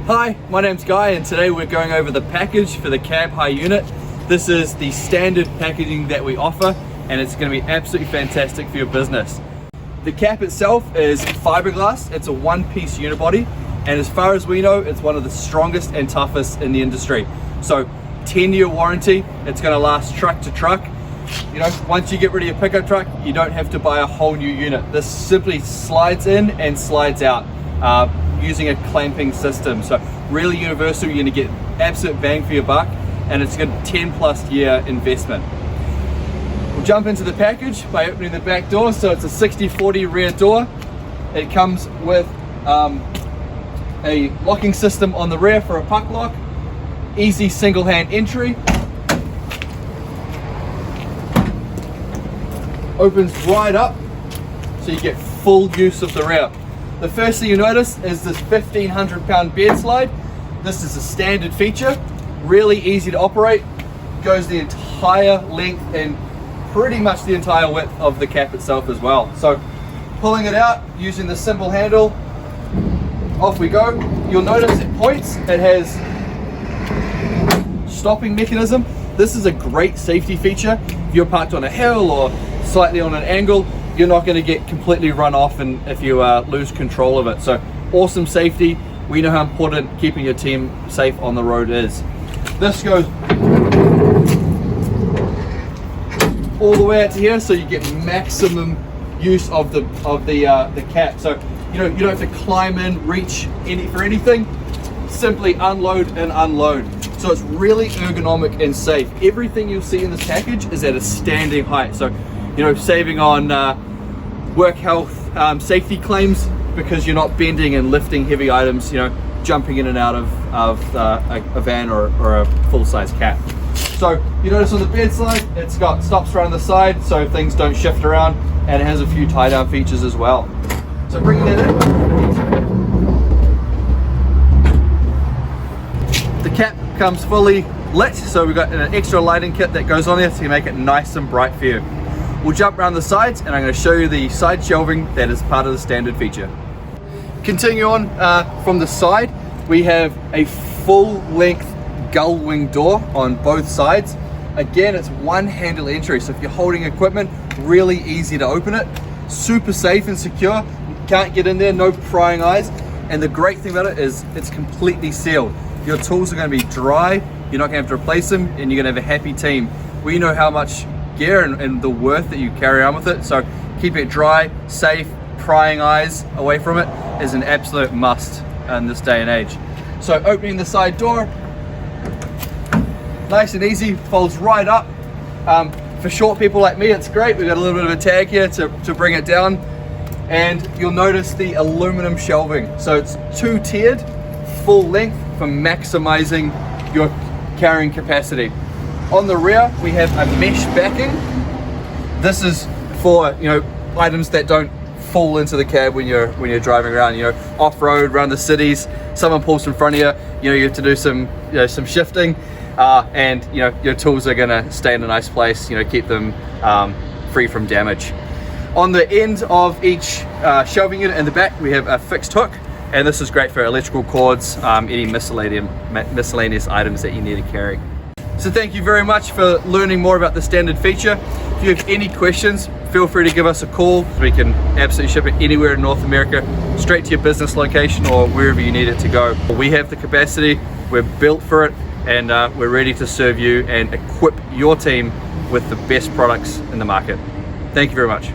Hi, my name's Guy and today we're going over the package for the cab hire unit. This is the standard packaging that we offer and it's going to be absolutely fantastic for your business. The cap itself is fiberglass, it's a one-piece unibody, and as far as we know it's one of the strongest and toughest in the industry. So 10-year warranty, it's going to last truck to truck. You know, once you get rid of your pickup truck, you don't have to buy a whole new unit. This simply slides in and slides out using a clamping system. So really universal, you're going to get absolute bang for your buck, and it's a good 10+ year investment. We'll jump into the package by opening the back door. So it's a 60/40 rear door. It comes with a locking system on the rear for a puck lock, easy single hand entry, opens right up so you get full use of the rear. The first thing you notice is this 1,500-pound bed slide. This is a standard feature, really easy to operate, goes the entire length and pretty much the entire width of the cap itself as well. So pulling it out using the simple handle, off we go. You'll notice it points, it has stopping mechanism. This is a great safety feature. If you're parked on a hill or slightly on an angle, you're not going to get completely run off and if you lose control of it. So awesome safety. We know how important keeping your team safe on the road is. This goes all the way out to here, so you get maximum use of the cap. So you don't have to climb in, reach for anything. Simply unload and unload. So it's really ergonomic and safe. Everything you'll see in this package is at a standing height. So saving on work health safety claims because you're not bending and lifting heavy items, jumping in and out of a van or a full-size cap. So you notice on the bed slide, it's got stops around the side so things don't shift around, and it has a few tie-down features as well. So bringing that in, the cap comes fully lit, so we've got an extra lighting kit that goes on there to make it nice and bright for you. We'll jump around the sides and I'm going to show you the side shelving that is part of the standard feature. Continue on from the side, we have a full length gull wing door on both sides. Again, it's one handle entry, so if you're holding equipment, really easy to open it. Super safe and secure, can't get in there, no prying eyes. And the great thing about it is it's completely sealed. Your tools are going to be dry, you're not going to have to replace them, and you're going to have a happy team. We know how much gear and the worth that you carry on with it, so keep it dry, safe, prying eyes away from it is an absolute must in this day and age. So opening the side door, nice and easy, folds right up. For short people like me, it's great. We've got a little bit of a tag here to bring it down, and you'll notice the aluminum shelving. So it's two-tiered, full length for maximizing your carrying capacity. On the rear, we have a mesh backing. This is for items that don't fall into the cab when you're driving around. Off-road, around the cities. Someone pulls in front of you. You have to do some shifting, and your tools are gonna stay in a nice place. Keep them free from damage. On the end of each shelving unit in the back, we have a fixed hook, and this is great for electrical cords, any miscellaneous items that you need to carry. So thank you very much for learning more about the standard feature. If you have any questions, feel free to give us a call. We can absolutely ship it anywhere in North America, straight to your business location or wherever you need it to go. We have the capacity, we're built for it, and we're ready to serve you and equip your team with the best products in the market. Thank you very much.